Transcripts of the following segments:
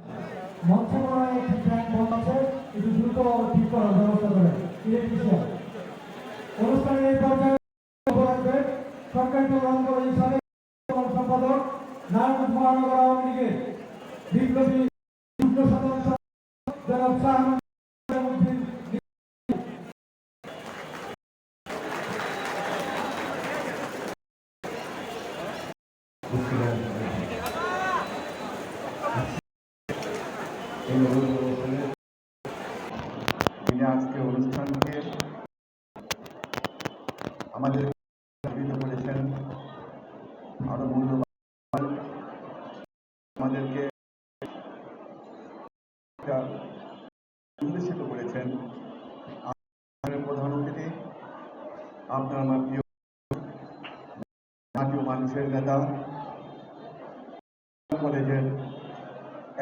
মঞ্চে করা একটি ট্র্যাক বন্ধ আছে, একটু দ্রুত ঠিক করার ব্যবস্থা করে ইলেকট্রিশিয়ান। অনুষ্ঠানের এই পর্যায়ে রাখবে সরকারি কল্যাণ কলেজের সাবেক সম্পাদক নারায়ণগঞ্জ মহানগর আওয়ামী লীগের বিপ্লবী যুগ্ম সদস্য জনাব শাহ তিনি আজকে অনুষ্ঠানকে আমাদের করেছেন, আরো মূল্যবান আমাদেরকে উল্লেখিত করেছেন। প্রধান অতিথি আপনার আমার প্রিয় জাতীয় মানুষের নেতা, কলেজের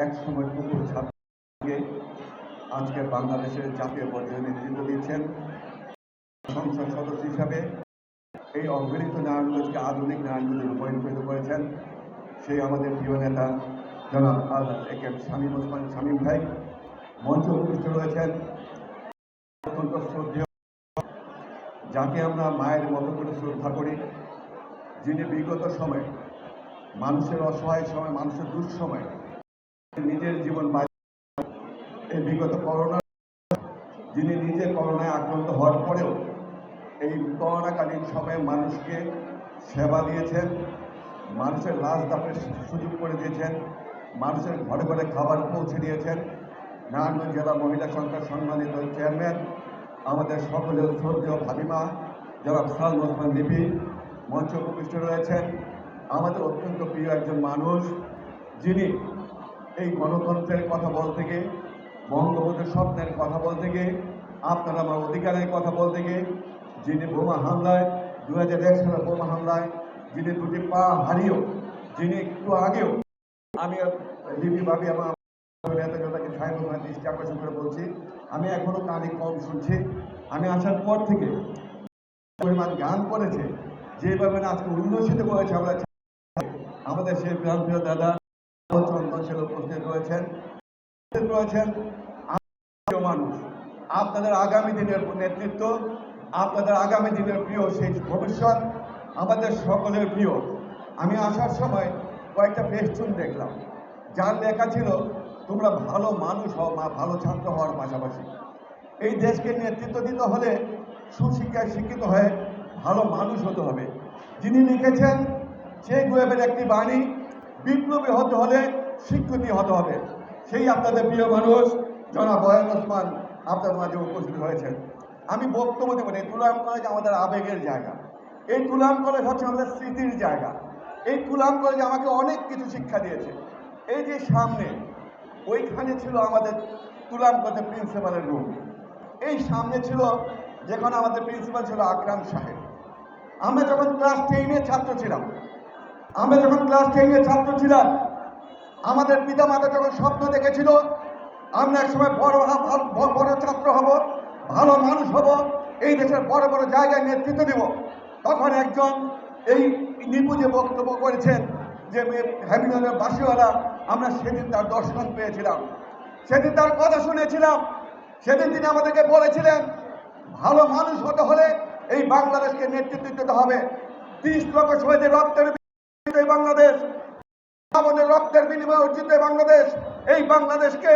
একসময় পুকুর ছাত্রকে আজকে বাংলাদেশের জাতীয় পর্যায়ে নেতৃত্ব দিচ্ছেন। সংসদ সদস্য হিসাবে এই অবহেলিত নারায়ণগঞ্জকে আধুনিক নারায়ণগঞ্জে রূপান্তরিত করেছেন সেই আমাদের প্রিয় নেতা জনাব একেএম শামীম ওসমান শামীম ভাই মঞ্চে উপস্থিত রয়েছেন। অত্যন্ত শ্রদ্ধেয়, যাকে আমরা মায়ের মতো করে শ্রদ্ধা করি, যিনি বিগত সময়ে মানুষের অসহায় সময়, মানুষের দুঃসময় নিজের জীবন এই বিগত করোনা, যিনি নিজে করোনায় আক্রান্ত হওয়ার পরেও এই করোনাকালীন সময়ে মানুষকে সেবা দিয়েছেন, মানুষের লাশ দাফের সুযোগ করে দিয়েছেন, মানুষের ঘরে ঘরে খাবার পৌঁছে দিয়েছেন। নারায়ণগঞ্জ জেলা মহিলা সংস্থার সম্মানিত চেয়ারম্যান আমাদের সকলের শ্রদ্ধেয় ভাবিমা জনাব সালমা ওসমান লিপি মঞ্চে উপবিষ্ট রয়েছেন। আমাদের অত্যন্ত প্রিয় একজন মানুষ, যিনি এই গণতন্ত্রের কথা বলতে গিয়ে, বঙ্গবন্ধুর স্বপ্নের কথা বলতে গিয়ে, আপনার আমার অধিকারের কথা বলতে গিয়ে, যিনি বোমা হামলায় 2001 সালের বোমা হামলায় যিনি দুটি পা হারিয়েও, যিনি একটু আগেও আমি লিপি ভাবি আমার দৃষ্টি আকর্ষণ করে বলছি, আমি এখনো কানে কম শুনছি। আমি আসার পর থেকে পরিমাণ গান করেছে, যেভাবে আজকে উল্লসিত করেছে আমাদের সেই প্রান্তীয় দাদা চন্দন সেল উপস্থিত রয়েছেন। মানুষ আপনাদের আগামী দিনের নেতৃত্ব, আপনাদের আগামী দিনের প্রিয় সেই ভবিষ্যৎ আমাদের সকলের প্রিয়। আমি আসার সময় কয়েকটা ফেস্টুন দেখলাম, যার লেখা ছিল তোমরা ভালো মানুষ হও, ভালো ছাত্র হওয়ার পাশাপাশি এই দেশকে নেতৃত্ব দিতে হলে সুশিক্ষায় শিক্ষিত হয়ে ভালো মানুষ হতে হবে। যিনি লিখেছেন সেই গোয়েবের একটি বাণী, বিপ্লবী হতে হলে শিক্ষিত হতে হবে। সেই আপনাদের প্রিয় মানুষ জনাব বয়ান ওসমান আপনার মাঝে উপস্থিত হয়েছেন। আমি বক্তব্য দেব না। এই তুলাম কলেজ আমাদের আবেগের জায়গা, এই তুলাম কলেজ হচ্ছে আমাদের স্মৃতির জায়গা। এই তুলাম কলেজ আমাকে অনেক কিছু শিক্ষা দিয়েছে। এই যে সামনে ওইখানে ছিল আমাদের তুলাম কলেজের প্রিন্সিপালের রুম, এই সামনে ছিল যেখানে আমাদের প্রিন্সিপাল ছিল আকরাম সাহেব। আমরা যখন ক্লাস 10-এ ছাত্র ছিলাম, আমাদের পিতামাতা যখন স্বপ্ন দেখেছিল আমরা একসময় বড় ছাত্র হব, ভালো মানুষ হব, এই দেশের বড় বড় জায়গায় নেতৃত্ব দেব, তখন একজন এই নিপুজে বক্তব্য করেছেন যে হ্যামিলনের বাসিওয়ালা, আমরা সেদিন তার দর্শন পেয়েছিলাম, সেদিন তার কথা শুনেছিলাম। সেদিন তিনি আমাদেরকে বলেছিলেন ভালো মানুষ হতে হলে এই বাংলাদেশকে নেতৃত্ব দিতে হবে। 30 লক্ষ শহীদের রক্তের বাংলাদেশ, আমাদের রক্তের বিনিময়ে অর্জিত বাংলাদেশ, এই বাংলাদেশকে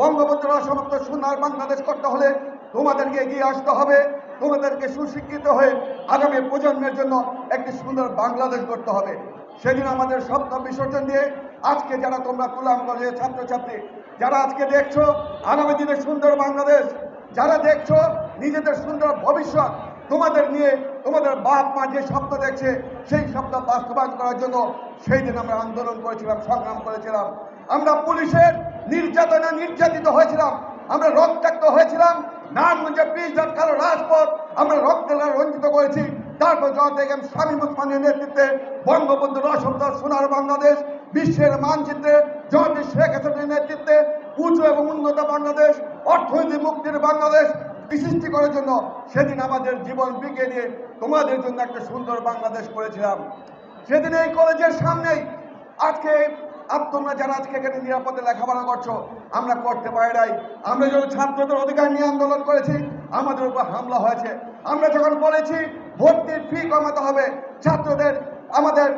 বঙ্গবন্ধুর অসমাপ্ত সোনার বাংলাদেশ করতে হলে তোমাদেরকে এগিয়ে আসতে হবে, তোমাদেরকে সুশিক্ষিত হয়ে আগামী প্রজন্মের জন্য একটি সুন্দর বাংলাদেশ করতে হবে। সেদিন আমাদের স্বপ্ন বিসর্জন দিয়ে আজকে যারা তোমরা তুলাম কলেজের ছাত্রছাত্রী, যারা আজকে দেখছো আগামী দিনে সুন্দর বাংলাদেশ, যারা দেখছো নিজেদের সুন্দর ভবিষ্যৎ, তোমাদের নিয়ে তোমাদের বাপ মা যে স্বপ্ন দেখছে সেই স্বপ্ন বাস্তবায়ন করার জন্য সেই দিন আমরা আন্দোলন করেছিলাম, সংগ্রাম করেছিলাম। আমরা পুলিশের নির্যাতিত হয়েছিলাম, আমরা রক্তাক্ত হয়েছিলাম। নারায়ণগঞ্জের 20 কালো রাজপথ আমরা রক্তে রঞ্জিত করেছি। তারপর জনাব শামীম ওসমানের নেতৃত্বে বঙ্গবন্ধুর অসমাপ্ত সোনার বাংলাদেশ বিশ্বের মানচিত্রে জনাব শেখ হাসিনার নেতৃত্বে উঁচু এবং উন্নত বাংলাদেশ, অর্থনৈতিক মুক্তির বাংলাদেশ সৃষ্টি করার জন্য সেদিন আমাদের জীবন বিকে দিয়ে তোমাদের জন্য একটা সুন্দর বাংলাদেশ করেছিলাম। সেদিন এই কলেজের সামনেই আজকে তোমরা যারা আজকে এখানে নিরাপদে লেখাপড়া করছো, আমরা করতে পারি নাই। আমরা যখন ছাত্রদের অধিকার নিয়ে আন্দোলন করেছি, আমাদের উপর হামলা হয়েছে। আমরা যখন বলেছি ভর্তির ফি কমাতে হবে, ছাত্রদের আমাদের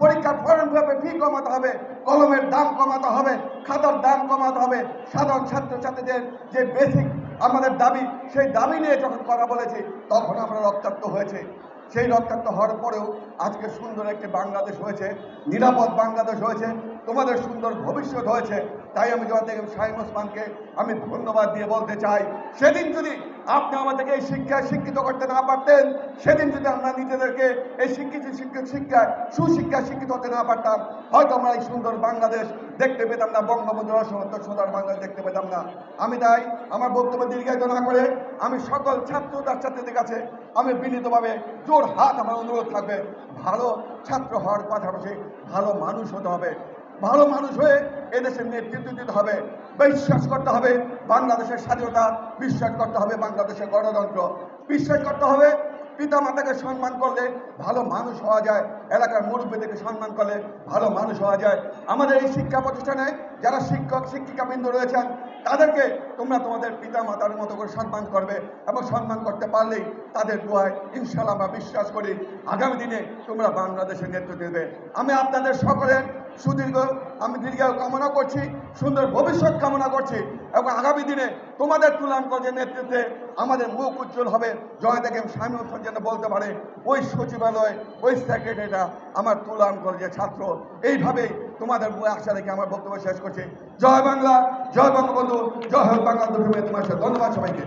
পরীক্ষার ফর্ম ফি কমাতে হবে, কলমের দাম কমাতে হবে, খাতার দাম কমাতে হবে, সাধারণ ছাত্রছাত্রীদের যে বেসিক আমাদের দাবি, সেই দাবি নিয়ে যখন কথা বলেছি, তখন আমরা রক্তাক্ত হয়েছে। সেই রক্তাক্ত হওয়ার পরেও আজকে সুন্দর একটি বাংলাদেশ হয়েছে, নিরাপদ বাংলাদেশ হয়েছে, তোমাদের সুন্দর ভবিষ্যৎ হয়েছে। তাই আমি জয় থেকে শাহীন ওসমানকে আমি ধন্যবাদ দিয়ে বলতে চাই, সেদিন যদি আপনি আমাদেরকে এই শিক্ষায় শিক্ষিত করতে না পারতেন, সেদিন যদি আমরা নিজেদেরকে এই শিক্ষায় সুশিক্ষায় শিক্ষিত হতে না পারতাম, হয়তো আমরা এই সুন্দর বাংলাদেশ দেখতে পেতাম না, বঙ্গবন্ধুর অসমর্থ সুন্দর বাংলাদেশ দেখতে পেতাম না। আমি তাই আমার বক্তব্য দীর্ঘায়িত না করে আমি সকল ছাত্রদের কাছে আমি বিনীতভাবে জোর হাত আমার অনুরোধ থাকবে, ভালো ছাত্র হওয়ার পাশাপাশি ভালো মানুষ হতে হবে। ভালো মানুষ হয়ে এদেশের নেতৃত্ব দিতে হবে, বিশ্বাস করতে হবে বাংলাদেশের স্বাধীনতা, বিশ্বাস করতে হবে বাংলাদেশের গণতন্ত্র, বিশ্বাস করতে হবে পিতা মাতাকে সম্মান করলে ভালো মানুষ হওয়া যায়, এলাকার মুরব্বীদেরকে সম্মান করলে ভালো মানুষ হওয়া যায়। আমাদের এই শিক্ষা প্রতিষ্ঠানে যারা শিক্ষক শিক্ষিকাবৃন্দ রয়েছেন, তাদেরকে তোমরা তোমাদের পিতা মাতার মতো করে সম্মান করবে, এবং সম্মান করতে পারলেই তাদের দোয়ায় ইনশাআল্লাহ আমরা বিশ্বাস করি আগামী দিনে তোমরা বাংলাদেশের নেতৃত্ব দেবে। আমি আপনাদের সকলের আমি দীর্ঘায়ু কামনা করছি, সুন্দর ভবিষ্যৎ কামনা করছি, এবং আগামী দিনে তোমাদের তুলাঙ্কজের নেতৃত্বে আমাদের মুখ উজ্জ্বল হবে। জয় দেখেন শামীম ওসমান যেন বলতে পারে ওই সচিবালয়, ওই সেক্রেটারিটা আমার তুলাঙ্কজের ছাত্র। এইভাবেই তোমাদের মুখে আশা রেখে আমার বক্তব্য শেষ করছি। জয় বাংলা, জয় বঙ্গবন্ধু, জয় হোক বাংলা। তোমার সাথে ধন্যবাদ সবাইকে।